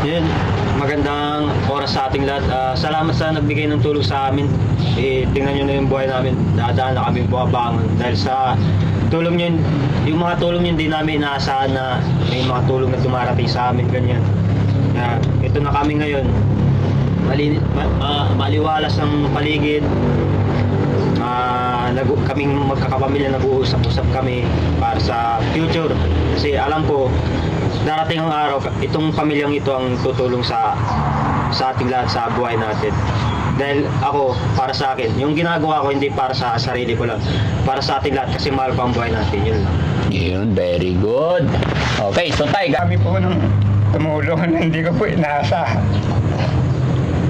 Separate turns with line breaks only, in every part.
Yun, magandang oras sa ating lahat. Salamat sa nagbigay ng tulong sa amin. Tingnan nyo na yung buhay namin. Dadaan na kami bumabangon. Dahil sa tulong nyo, yung mga tulong nyo, hindi namin inaasahan na may mga tulong na dumarating sa amin. Ganyan. Ito na kami ngayon. Maliwalas ang paligid. Kaming magkakapamilya nag-uusap-usap kami para sa future. Kasi alam ko, darating ang araw, itong pamilyang ito ang tutulong sa ating lahat sa buhay natin. Dahil ako, para sa akin, yung ginagawa ko hindi para sa sarili ko lang, para sa ating lahat kasi mahal ko ang buhay natin. Yun lang.
Yun, very good. Okay, so Tay,
Kami po nung tumulong, hindi ko po inaasahan.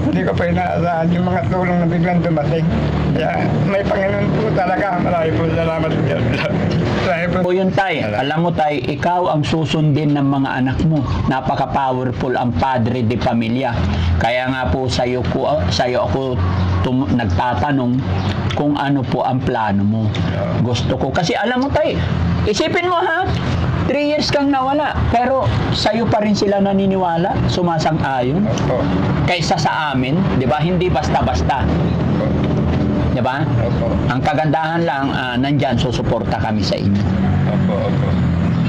Hindi ko po inaasahan yung mga tulong na biglang dumating. Kaya may Panginoon po talaga. Marami po salamat. Marami po.
po yun Tay. Alam mo Tay, ikaw ang susundin ng mga anak mo. Napaka-powerful ang padre de pamilya. Kaya nga po sa'yo ako nagtatanong kung ano po ang plano mo. Gusto ko. Kasi alam mo Tay, isipin mo ha, 3 years kang nawala, pero sa'yo pa rin sila naniniwala, sumasang-ayon.
Opo.
Kaysa sa amin, di ba? Hindi basta-basta.
Opo.
Di ba?
Opo.
Ang kagandahan lang, nandyan, susuporta kami sa inyo.
Opo. Opo.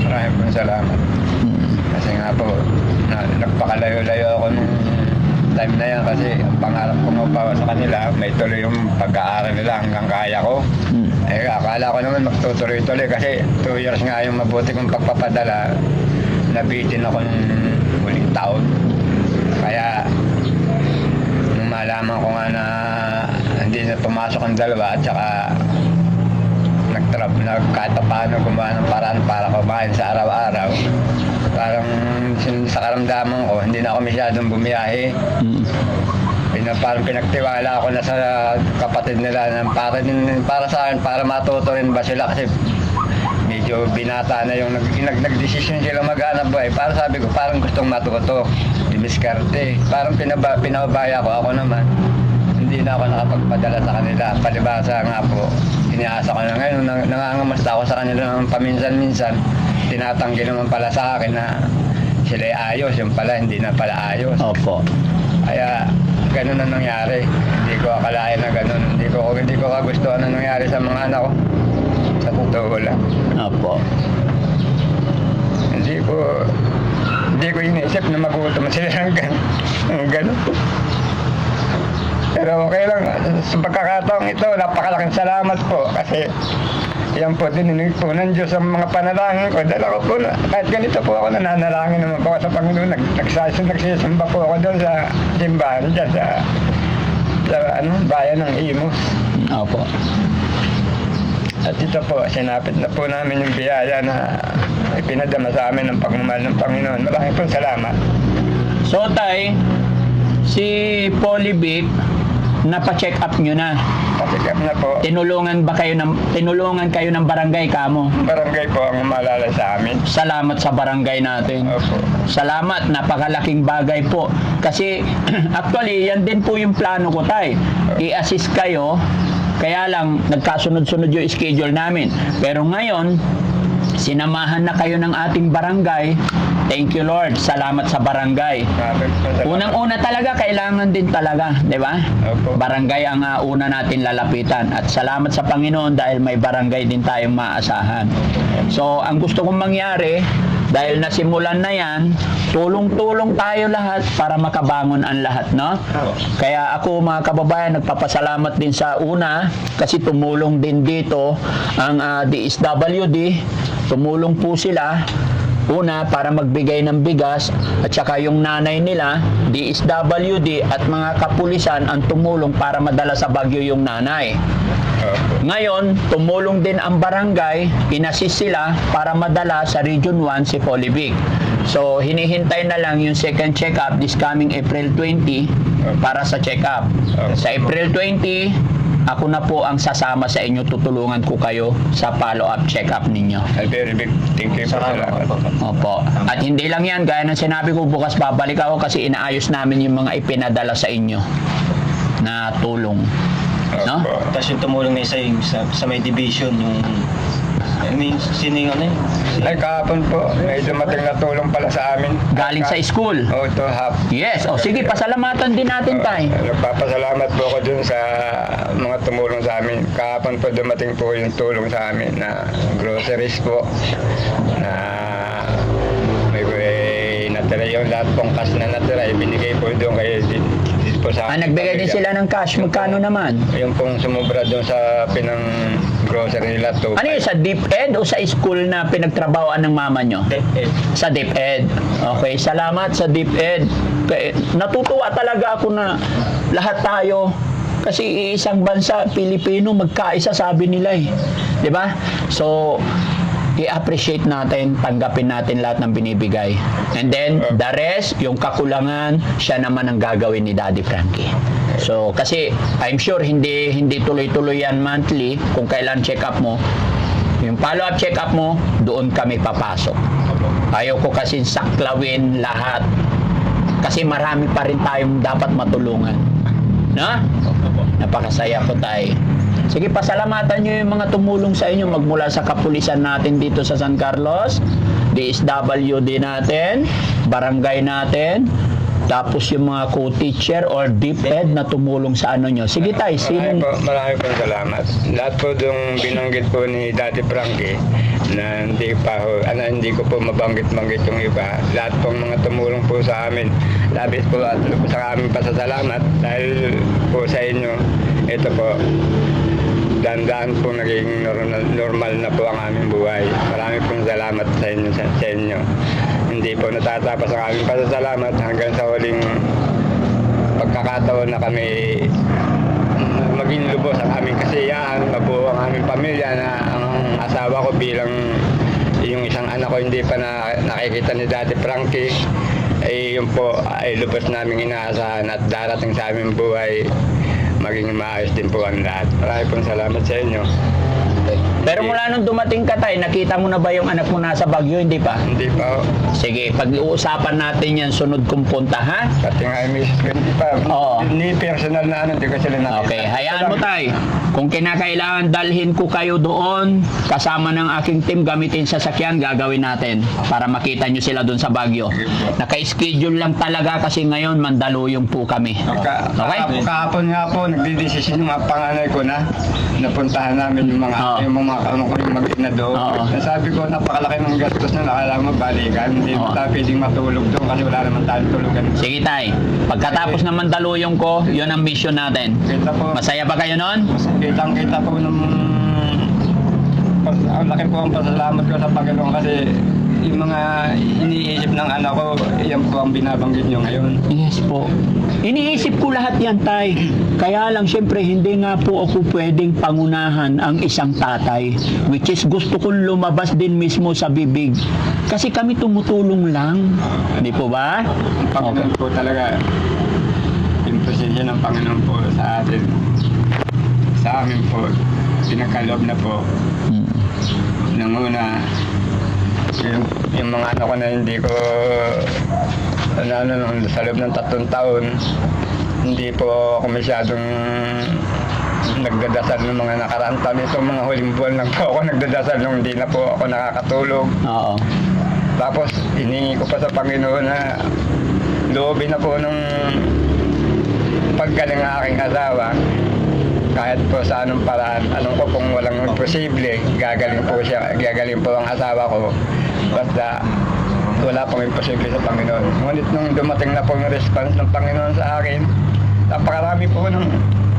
Maraming po salamat. Kasi nga po, nagpakalayo-layo ako nung time na yan kasi ang pangarap ko nga pa sa kanila, may tuloy yung pag-aaral nila hanggang kaya ko. Akala ko naman magtutuloy-tuloy kasi 2 years nga yung mabuti kong pagpapadala, nabitin ako ng huling taon. Kaya nung malaman ko nga na hindi na pumasok ang dalawa at saka kahit paano gumawa ng paraan para kumain sa araw-araw, parang sa karamdaman ko hindi na ako masyadong bumiyahe. Parang pinagtiwala ako na sa kapatid nila na para sa akin, para matuto rin ba sila kasi medyo binata na yung nagdesisyon sila maghanap buhay. Para sabi ko, parang gustong matuto, dimiskarte. Parang pinabaya ko ako naman. Hindi na ako nakapagpadala sa kanila. Palibasa nga po, iniasa ko na ngayon, nangangamasta ako sa kanila ng paminsan-minsan. Tinatanggi naman pala sa akin na sila ayos, yung pala hindi na pala ayos.
Opo.
Kaya ganun na nangyari. Hindi ko akalain na ganun. Hindi ko kagustuhan na nangyari sa mga anak ko. Sa totoo lang.
Opo.
Hindi ko iniisip na magutom sila ng ganun. Pero okay lang. Sa pagkakataong ito, napakalaking salamat po. Kasi yan po, dininig po ng Diyos ang mga panalangin ko. Dala ko po na, kahit ganito po ako, nananalangin naman po ako sa Panginoon. Nagsisamba po ako doon sa simbahan, dyan sa bayan ng Imus.
Opo.
At ito po, sinapit na po namin yung biyaya na ipinadama sa amin ng pagmamahal ng Panginoon. Maraming po salamat.
So Tay, si Polybic, napa-check up nyo na.
Pasikap na po.
Tinulungan kayo ng barangay kamo?
Barangay po ang umalala sa amin.
Salamat sa barangay natin.
Opo.
Salamat, napakalaking bagay po. Kasi actually, yan din po yung plano ko Tay. I-assist kayo, kaya lang nagkasunod-sunod yung schedule namin. Pero ngayon, sinamahan na kayo ng ating barangay. Thank you Lord. Salamat sa barangay. Unang-una talaga, kailangan din talaga, di ba?
Opo.
Barangay ang una natin lalapitan. At salamat sa Panginoon dahil may barangay din tayong maasahan. So, ang gusto kong mangyari, dahil nasimulan na yan, tulong-tulong tayo lahat para makabangon ang lahat, no? Kaya ako mga kababayan, nagpapasalamat din sa una kasi tumulong din dito ang DSWD. Tumulong po sila. Una, para magbigay ng bigas at saka yung nanay nila, DSWD at mga kapulisan ang tumulong para madala sa Baguio yung nanay. Ngayon, tumulong din ang barangay, inassist sila para madala sa Region 1 si Polybic. So, hinihintay na lang yung second check-up this coming April 20 para sa check-up. Sa April 20, ako na po ang sasama sa inyo, tutulungan ko kayo sa follow-up check-up ninyo.
Very big thank you po. Salamat.
Opo. At hindi lang yan, gaya ng sinabi ko, bukas babalik ako kasi inaayos namin yung mga ipinadala sa inyo na tulong. No?
Tapos yung tumulong na isa yung sa may division, yung Sino yung ano yun?
Ay, kahapon po, may dumating na tulong pala sa amin.
Galing sa school.
Oo, ito, half.
Yes. O sige, pasalamatan din natin tayo.
Nagpapasalamat po ako dun sa mga tumulong sa amin. Kahapon po dumating po yung tulong sa amin na groceries po. Na may natira yung lahat pong cash na natira. Ibinigay po doon kayo dito po sa
Nagbigay din sila ng cash. Magkano naman?
Yung pong sumubra doon sa pinang grocery nila to.
Ano yun, sa DepEd o sa school na pinagtrabahoan ng mama nyo? Sa DepEd. Okay, salamat sa DepEd. Natutuwa talaga ako na lahat tayo, kasi isang bansa, Pilipino, magkaisa, sabi nila eh. 'Di ba? So, i-appreciate natin, tanggapin natin lahat ng binibigay. And then, the rest, yung kakulangan, siya naman ang gagawin ni Daddy Frankie. So, kasi I'm sure hindi tuloy-tuloy yan monthly kung kailan check up mo. Yung follow-up check up mo, doon kami papasok. Ayaw ko kasi saklawin lahat. Kasi marami pa rin tayong dapat matulungan. Na? Napakasaya ko tayo. Sige, pasalamatan nyo yung mga tumulong sa inyo magmula sa kapulisan natin dito sa San Carlos, DSWD natin, barangay natin, tapos yung mga co-teacher or DepEd na tumulong sa ano nyo. Sige tayo,
Marami po salamat. Lahat po yung binanggit po ni Daddy Frankie na hindi ko po mabanggit-banggit yung iba. Lahat pong mga tumulong po sa amin. Labis po at sa aming pasasalamat dahil po sa inyo. Ito po, dandaan po naging normal na po ang aming buhay. Marami pong salamat sa inyo. Hindi po natatapos ang aming pasasalamat hanggang sa huling pagkakataon na kami maging lubos ang aming kasiyahan, mabuo ang aming pamilya na ang asawa ko bilang yung isang anak ko hindi pa nakikita ni Daddy Frankie, ay yun po ay lubos naming inaasahan at darating sa aming buhay maging maayos din po ang lahat. Maraming pong salamat sa inyo.
Pero mula nung dumating ka tayo, nakita mo na ba yung anak mo nasa Baguio? Hindi pa?
Hindi pa.
Sige, pag-uusapan natin yan sunod kong punta, ha?
Pati nga yung misis ko, hindi pa.
Oo.
Ni personal na hindi ko sila nakita.
Okay, hayaan mo tayo. Kung kinakailangan dalhin ko kayo doon, kasama ng aking team, gamitin sasakyan, gagawin natin para makita nyo sila doon sa Baguio. Naka-schedule lang talaga kasi ngayon Mandaluyong po kami. Okay?
Kahapon nga po, nagdidesisyon yung mga panganay ko na napuntahan namin yung mga ano ko yung mag-ina doon. Nasabi ko, napakalaki ng gastos na kailangan mabalikan. Hindi mo tayo pwedeng matulog doon kasi wala naman tayong tulugan.
Sige tay, pagkatapos ng Mandaluyong ko, yun ang mission natin.
Kita po,
Masaya ba kayo nun?
kitang-kita po nung ang laki po ang pasalamat ko sa Panginoon kasi yung mga iniisip ng anak ko, yan po ang binabanggit nyo ngayon.
Yes po. Iniisip ko lahat yan, tay. Kaya lang, syempre, hindi nga po ako pwedeng pangunahan ang isang tatay. Which is, gusto kong lumabas din mismo sa bibig. Kasi kami tumutulong lang. Di po ba?
Ang Panginoon po talaga, imposible ng Panginoon po sa atin. Sa amin po, pinagkaloob na po. Nung una, yung mga anak ko na hindi ko sa loob ng 3 taon, hindi po ako masyadong nagdadasal ng mga nakaraan taon. Itong mga huling buwan lang po ako nagdadasal nung hindi na po ako nakakatulog.
Oo.
Tapos hiningi ko pa sa Panginoon na loobin na po nung paggaling ng aking asawa. Kahit po sa anong paraan, anong ko kung walang imposible, gagaling po ang asawa ko. Basta wala pong imposible sa Panginoon. Ngunit nung dumating na po yung response ng Panginoon sa akin, napakarami po nung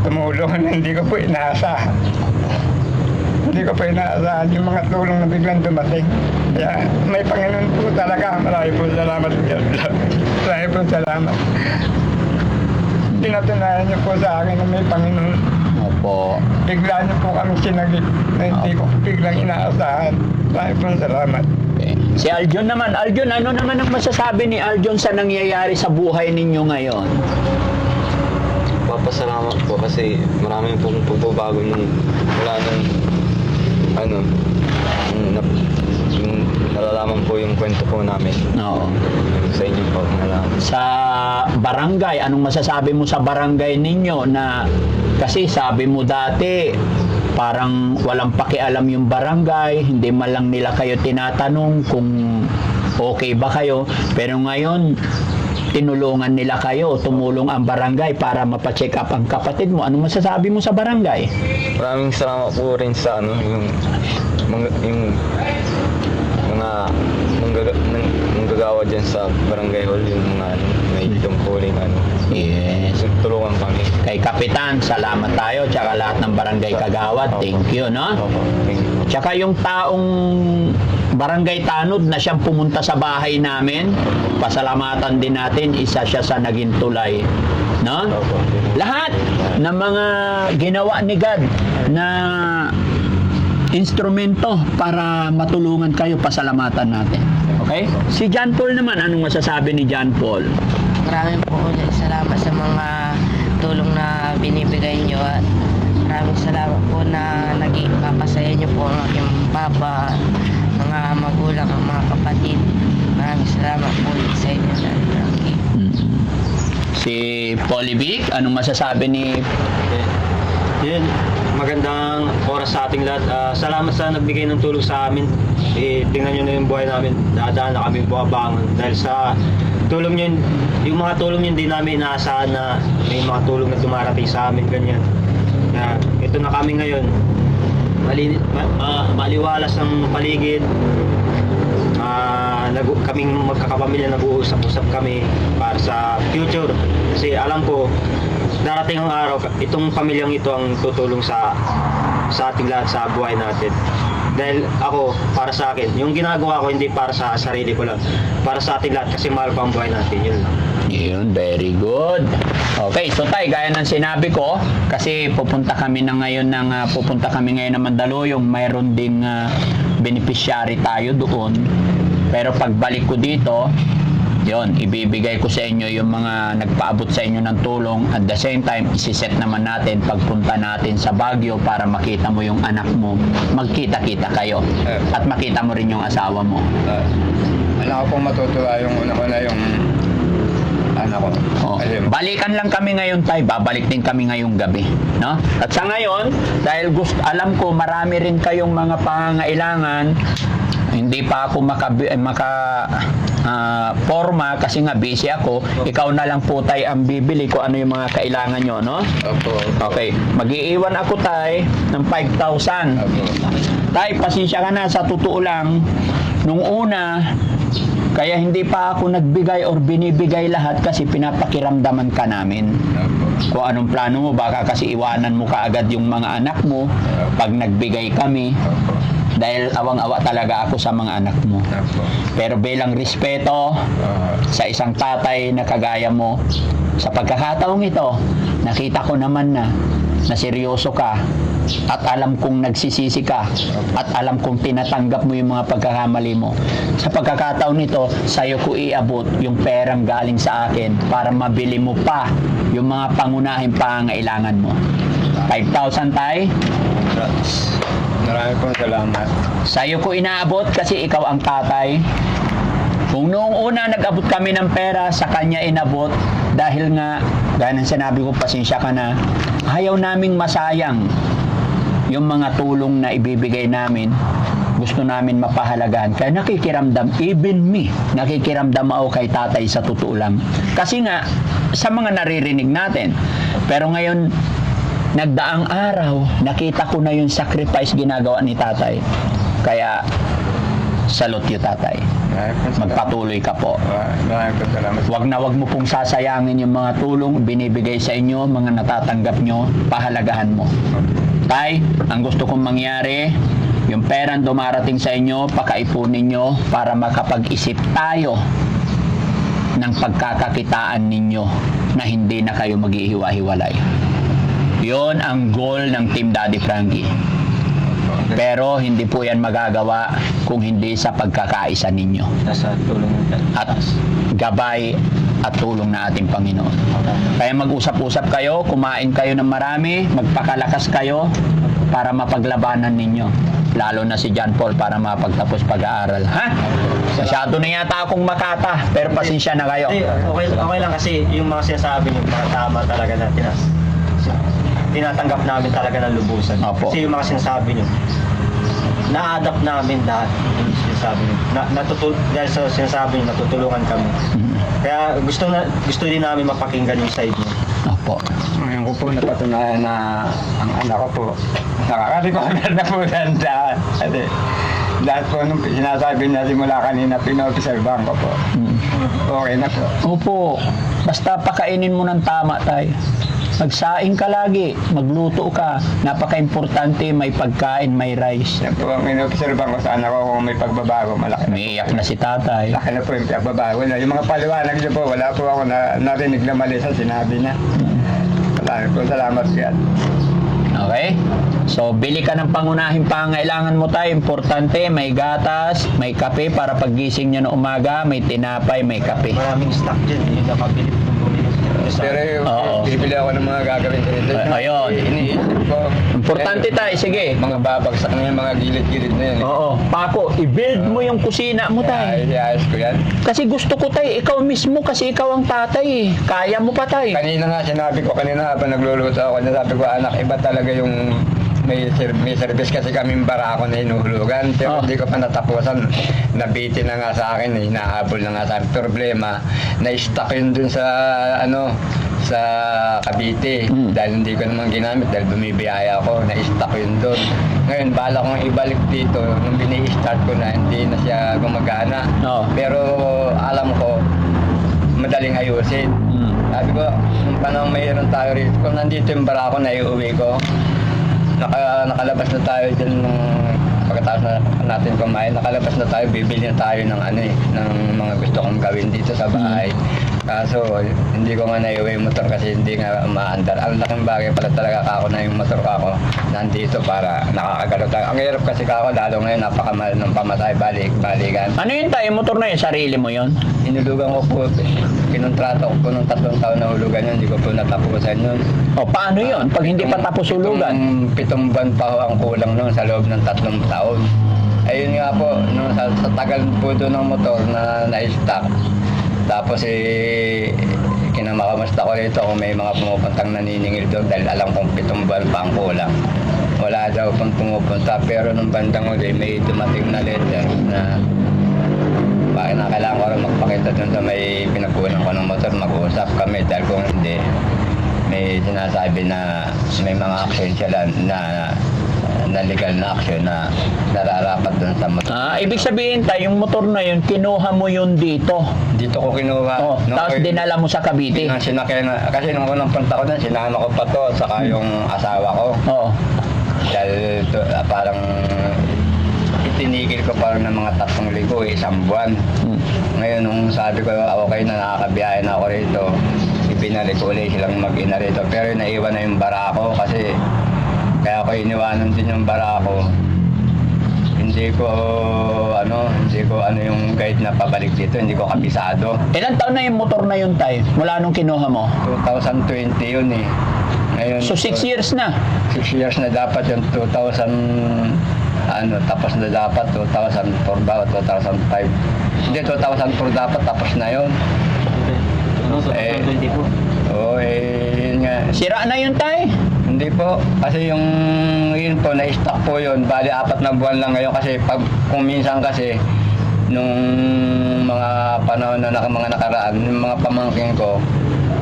tumulong na hindi ko po inaasahan. Hindi ko po inaasahan yung mga tulong na biglang dumating. Kaya may Panginoon po talaga. Marami po salamat. Marami po salamat. Pinatunayan niyo po sa akin na may Panginoon.
Opo.
Bigla niyo po kami sinagip na hindi ko biglang inaasahan. Marami po salamat.
Okay. Si Aljon naman. Aljon, ano naman ang masasabi ni Aljon sa nangyayari sa buhay ninyo ngayon?
Papasalamat po kasi maraming pong pagbabago nung wala nung yung nalalaman po yung kwento po namin.
Oo.
Sa inyo po nalaman.
Sa barangay, anong masasabi mo sa barangay ninyo na kasi sabi mo dati parang walang pakialam yung barangay, hindi man lang nila kayo tinatanong kung okay ba kayo. Pero ngayon, tinulungan nila kayo, tumulong ang barangay para mapacheck up ang kapatid mo. Ano masasabi mo sa barangay?
Maraming salamat po rin sa yung mga manggagawa dyan sa barangay hall, yung mga may tungkuling
Yes.
tulungan kami.
Kay Kapitan, salamat tayo. Tsaka lahat ng barangay kagawad, thank you, no?
Opo, thank you.
Tsaka yung taong barangay Tanod na siyang pumunta sa bahay namin, pasalamatan din natin, isa siya sa naging tulay, no?
Opo.
Lahat ng mga ginawa ni God na instrumento para matulungan kayo, pasalamatan natin. Okay? Si John Paul naman, anong masasabi ni John Paul?
Maraming po ulit salamat sa mga tulong na binibigay nyo at maraming salamat po na naging papasaya nyo po ang aking papa, mga magulang, ang mga kapatid. Maraming salamat po ulit sa inyo. Frankie.
Si Polivic, anong masasabi ni...
Yun, magandang oras sa ating lahat. Salamat sa nagbigay ng tulong sa amin. Tingnan nyo na yung buhay namin. Dadaan na kami bumabangon. Dahil sa tulong nyo, yung mga tulong nyo, hindi namin inaasahan na may mga tulong na dumarating sa amin. Ganyan. Ito na kami ngayon. Maliwalas ang paligid. Kaming magkakapamilya nag-uusap-usap kami para sa future. Kasi alam ko, darating ang araw, itong pamilyang ito ang tutulong sa ating lahat sa buhay natin. Dahil ako, para sa akin, yung ginagawa ko hindi para sa sarili ko lang, para sa ating lahat kasi mahal ko ang buhay natin. Yun lang.
Yun, very good. Okay, so tay, gaya ng sinabi ko, kasi pupunta kami ngayon ng Mandaluyong, mayroon ding beneficiary tayo doon. Pero pagbalik ko dito, yon, ibibigay ko sa inyo yung mga nagpaabot sa inyo ng tulong. At the same time, isiset naman natin pagpunta natin sa Baguio para makita mo yung anak mo. Magkita-kita kayo. At makita mo rin yung asawa mo.
Alam ko pong matutuwa yung una ko na yung anak ko.
Oh. Balikan lang kami ngayon tay, babalik din kami ngayong gabi, no? At sa ngayon, dahil alam ko marami rin kayong mga pangangailangan, hindi pa ako forma kasi nga busy ako. Ikaw na lang po tay ang bibili ko ano yung mga kailangan nyo, no?
Opo.
Okay, mag-iiwan ako tay ng 5,000.
Opo.
Tay, pasensya ka na, sa totoo lang, nung una, kaya hindi pa ako nagbigay or binibigay lahat kasi pinapakiramdaman ka namin.
Opo.
Kung anong plano mo, baka kasi iwanan mo kaagad yung mga anak mo pag nagbigay kami.
Opo.
Dahil awang-awa talaga ako sa mga anak mo.
Opo.
Pero bilang respeto sa isang tatay na kagaya mo, sa pagkakataong ito, nakita ko naman na seryoso ka at alam kong nagsisisi ka at alam kong tinatanggap mo yung mga pagkakamali mo. Sa pagkakataon nito, sa'yo ko iabot yung perang galing sa akin para mabili mo pa yung mga pangunahing pangangailangan mo. 5,000 tay?
Maraming pong salamat.
Sa'yo ko inaabot kasi ikaw ang tatay. Kung noong una nag-abot kami ng pera, sa kanya inabot dahil nga, gaya ng sinabi ko, pasensya ka na, ayaw naming masayang yung mga tulong na ibibigay namin. Gusto namin mapahalagaan. Kaya nakikiramdam, even me, nakikiramdam ako kay tatay sa totoo lang. Kasi nga, sa mga naririnig natin. Pero ngayon, nagdaang araw, nakita ko na yung sacrifice ginagawa ni tatay. Kaya, salute you tatay. Magpatuloy ka po.
Maraming pong salamat.
Wag mo pong sasayangin yung mga tulong binibigay sa inyo, mga natatanggap nyo, pahalagahan mo. Tay, ang gusto kong mangyari, yung perang dumarating sa inyo, pakaipunin nyo para makapag-isip tayo ng pagkakakitaan ninyo na hindi na kayo maghihiwa-hiwalay. Yon ang goal ng Team Daddy Frankie. Pero hindi po yan magagawa kung hindi sa pagkakaisa ninyo.
Nasa tulong natin.
At gabay at tulong na ating Panginoon. Kaya mag-usap-usap kayo, kumain kayo ng marami, magpakalakas kayo para mapaglabanan ninyo. Lalo na si John Paul para mapagtapos pag-aaral. Ha? Masyado na yata akong makata, pero pasensya na kayo.
Okay lang kasi yung mga sinasabi niyo, para tama talaga natin. tinatanggap namin talaga ng lubusan.
Opo.
Kasi yung mga sinasabi nyo, na-adapt namin lahat yung sinasabi nyo. Dahil sa sinasabi nyo, natutulungan kami. Kaya gusto din namin mapakinggan yung side nyo.
Opo.
Ngayon ko po napatunayan na ang anak ko po nakaka-recover na po ganda. Kasi lahat po nung sinasabi niya simula kanina, pinobserbahan ko po. Okay na po.
Opo. Basta pakainin mo ng tama, tay. Magsaing ka lagi, magluto ka. Napaka-importante, may pagkain, may rice.
Yan po ang pinobserbahan ko sa anak ko kung may pagbabago, malaki na.
Umiiyak na si tatay.
Laki na po yung pagbabago na. Yung mga paliwanag niyo po, wala po ako narinig na mali sa sinabi niya. Salamat po yan.
Okay? So, bili ka ng pangunahing pangailangan mo tayo. Importante, may gatas, may kape para paggising niya ng umaga, may tinapay, may kape.
Maraming stock dyan, yung napabilip ng bumili.
Pero
Oo.
bibili ako ng mga gagawin ko dito.
Ayun.
Iniisip ko.
Importante tayo, sige.
Mga babagsak na yung mga gilid-gilid na yan.
Oo. Paco, i-build mo yung kusina mo tayo.
Iayos ko yan.
Kasi gusto ko tayo, ikaw mismo kasi ikaw ang tatay eh. Kaya mo pa tayo.
Kanina nga sinabi ko habang nagluluto ako, sabi ko anak, iba talaga yung may service kasi kaming barako na hinuhulugan. Pero
Oh.
hindi ko pa natapusan. Nabiti na nga sa akin, hinahabol na nga sa akin. Problema, na-stuck yun dun sa sa Cavite. Dahil hindi ko naman ginamit dahil bumibiyaya ako, na-stuck yun dun. Ngayon, bala kong ibalik dito. Nung bini-start ko na, hindi na siya gumagana.
Oh.
Pero alam ko, madaling ayusin. Sabi ko, nung panahon mayroon tayo rito, kung nandito yung barako na iuwi ko, nakalabas na tayo dyan nung pagkatapos na natin kumain, nakalabas na tayo, bibili na tayo ng ng mga gusto kong gawin dito sa bahay. Kaso, hindi ko nga naiuwi yung motor kasi hindi nga maandar. Ang laking bagay pala talaga kako na yung motor kako nandito para nakakagalaw tayo. Ang hirap kasi kako, lalo ngayon napakamahal ng pamatay, balikan.
Ano yun tayo? Motor na yun? Sarili mo yun?
Hinulugan ko po, kinontrato ko po nung 3 taon na hulugan yun, hindi ko po natapusan yun.
O, paano yun? Pag hindi pa tapos hulugan?
7 buwan pa ho ang kulang nun sa loob ng 3 taon. Ayun nga po, nung sa tagal po doon ng motor na na-stock. Tapos kinamakamusta ko rito kung may mga pumupuntang naniningil doon dahil alam kong 7 buwan pa ang kulang. Wala daw pang pumupunta pero nung bandang uli may dumating na letter na bakit na kailangan ko rin magpakita doon sa may pinagkunan ko ng motor, mag-uusap kami dahil kung hindi may sinasabi na may mga action sila na legal na action na nararapat doon sa motor.
Ibig sabihin tayo, yung motor na yun, kinuha mo yun dito.
Dito ko kinuha.
Oh, tapos dinala mo sa Cavite.
Kasi nung unang punta ko doon, sinama ko pa to, saka yung asawa ko.
Oo.
Dahil parang itinigil ko parang ng mga 3 linggo, 1 buwan. Ngayon, nung sabi ko, okay na nakakabiyahe na ako rito, ibinalik ko ulit silang mag-ina rito. Pero naiwan na yung barako kasi kaya ako iniwanan din yung barako. Hindi ko yung guide na pabalik dito, hindi ko kabisado.
Ilang taon na yung motor na yun tayo? Mula nung kinuha mo?
2020 yun eh. Ngayon,
So 6 years na.
6 years na dapat yung 2000, tapos na dapat 2004 ba o 2005. Hindi, 2004 dapat tapos na yun. Yun nga.
Sira na yun tayo.
Hindi po, kasi yun po, na-stock po yun. Bali, 4 na buwan lang ngayon kasi kung minsan kasi, nung mga panahon na mga nakaraan, yung mga pamangkin ko,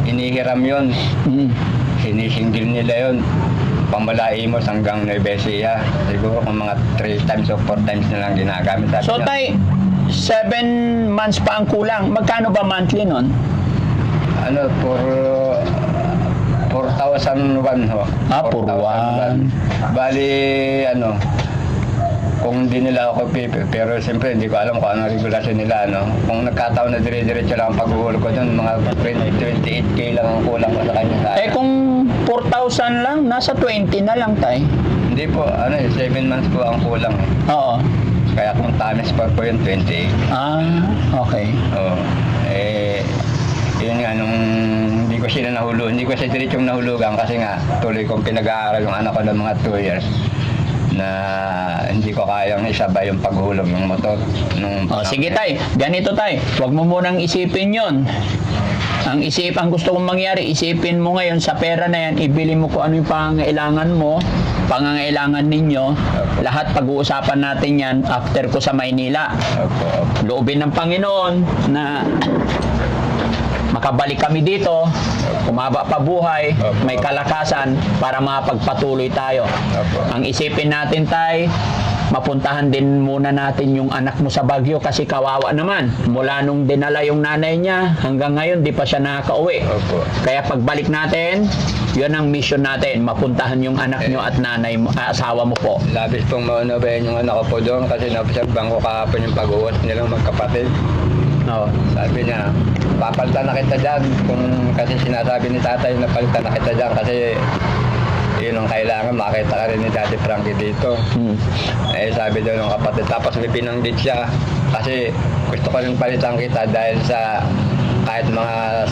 inihiram yun. Sinisingil nila yun. Pambalaimos hanggang Nueva Ecija. Siguro kung mga 3 times o 4 times na lang ginagamit.
So tay, 7 months pa ang kulang. Magkano ba monthly nun?
For 4,001 ho.
For 1.
Bali, kung hindi nila ako pipi, pero siyempre hindi ko alam kung ano regulasyon nila, Kung nagkataon na dire-diretso lang ang paghuhulog ko dun, mga 28K lang ang kulang ko sa kanya.
Kung 4,000 lang, nasa 20 na lang tay.
Hindi po, 7 months po ang kulang eh.
Oo.
Kaya kung times pa po yung 28.
Okay.
Oo. Yun nga, nung hindi ko siya diretsong nahulugan kasi nga, tuloy kong pinag-aaral yung anak ko ng mga 2 years na hindi ko kayang isabay yung paghulog ng motor.
Sige tay, ganito tay. Huwag mo munang isipin yon. Ang gusto kong mangyari, isipin mo ngayon sa pera na yan, ibili mo kung ano yung pangangailangan mo, pangangailangan ninyo, lahat pag-uusapan natin yan after ko sa Maynila.
Opo, opo.
Loobin ng Panginoon na makabalik kami dito, kumaba pa buhay, may kalakasan para mapagpatuloy tayo. Ang isipin natin, Tay, mapuntahan din muna natin yung anak mo sa Baguio kasi kawawa naman. Mula nung dinala yung nanay niya, hanggang ngayon di pa siya nakakauwi.
Opo.
Kaya pagbalik natin, yun ang mission natin, mapuntahan yung anak nyo at nanay mo, asawa mo po.
Labis pong maunabayan yung anak ko po doon kasi napasabang ko kahapon yung pag-uwas nilang magkapatid.
No.
Sabi niya, papalitan na kita dyan. Kasi sinasabi ni tatay na palitan na kita dyan kasi yun ang kailangan, makita ka rin ni Daddy Frankie dito. Eh sabi daw ng kapatid, tapos may binanggit siya kasi gusto ko rin palitan kita dahil sa kahit mga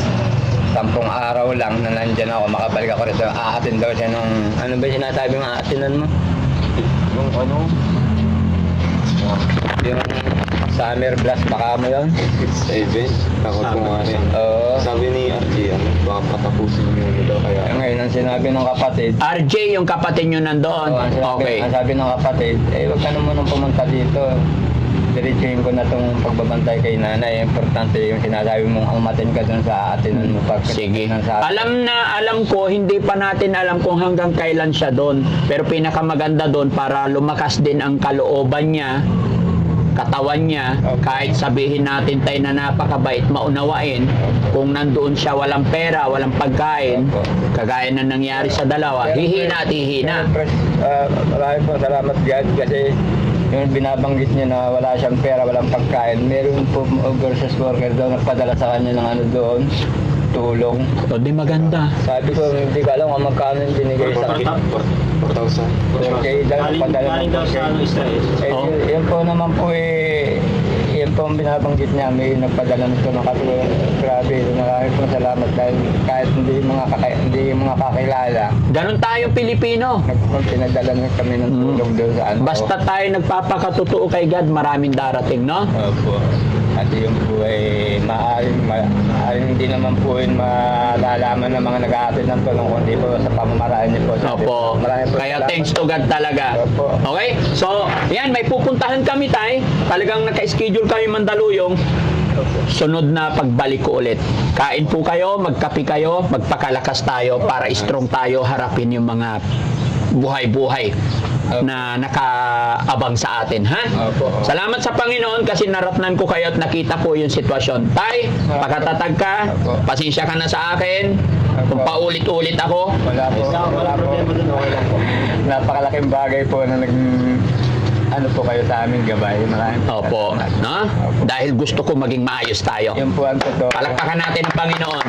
10 araw lang na nandyan ako, makabalik ako rito, aatin daw siya nung, ano ba sinasabi mo, aatinan mo?
Yung ano?
Yung summer blast, baka mo yun?
Sa event. Takot ko nga rin.
Oo.
Sabi ni RJ, baka patapusin nyo nila kaya.
Ngayon, ang sinabi ng kapatid,
RJ, yung kapatid nyo nandoon. Okay.
Ang sabi ng kapatid, huwag ka na munang pumunta dito. Diretsuhin ko na itong pagbabantay kay nanay. Importante yung sinasabi mong umatin ka dun sa atinan mo.
Sige. Alam ko, hindi pa natin alam kung hanggang kailan siya doon. Pero pinakamaganda doon para lumakas din ang kalooban niya, katawan niya, kahit sabihin natin tayo na napakabait, maunawain, kung nandoon siya walang pera, walang pagkain, kagaya na nangyari sa dalawa, hihina at hihina.
Maraming po salamat God kasi yung binabanggit niya na wala siyang pera, walang pagkain, meron po overseas worker doon nagpadala sa kanya ng ano doon, tulong.
O di maganda.
Sabi ko, hindi ko alam kung magkano yung binigay sa akin.
4,000.
Okay, dahil padala
Galing
ng
daw sa Israel.
Oh.
Yan po naman po yan po ang binabanggit niya, may nagpadala nito ng katulong. Grabe, maraming po salamat dahil kahit hindi mga kakilala,
Ganon tayo Pilipino.
pinadala na kami ng tulong doon sa ano.
Basta tayo nagpapakatotoo kay God, maraming darating, no?
Opo. At yung po ay maaaring hindi naman po yun malalaman ng mga nag-aatid ng tulong kundi po sa pamamaraan niyo po.
Opo.
Maraming po
Kaya
salamat.
thanks to God talaga.
Opo.
Okay? So, yan, may pupuntahan kami tay. Talagang naka-schedule kami Mandaluyong. Sunod na pagbalik ko ulit. Kain po kayo, magkape kayo, magpakalakas tayo para strong tayo harapin yung mga buhay-buhay na nakaabang sa atin, ha?
Opo.
Salamat sa Panginoon kasi naratnan ko kayo at nakita ko yung sitwasyon. Tay, pagkatatag ka,
Opo.
pasensya ka na sa akin. Kung paulit-ulit ako,
Wala po. Wala po. Okay lang po. Napakalaking bagay po na ano po kayo sa aming gabay. Maraming
opo, no? Dahil gusto ko maging maayos tayo.
Yun po ang totoo.
Palakpakan natin ang Panginoon.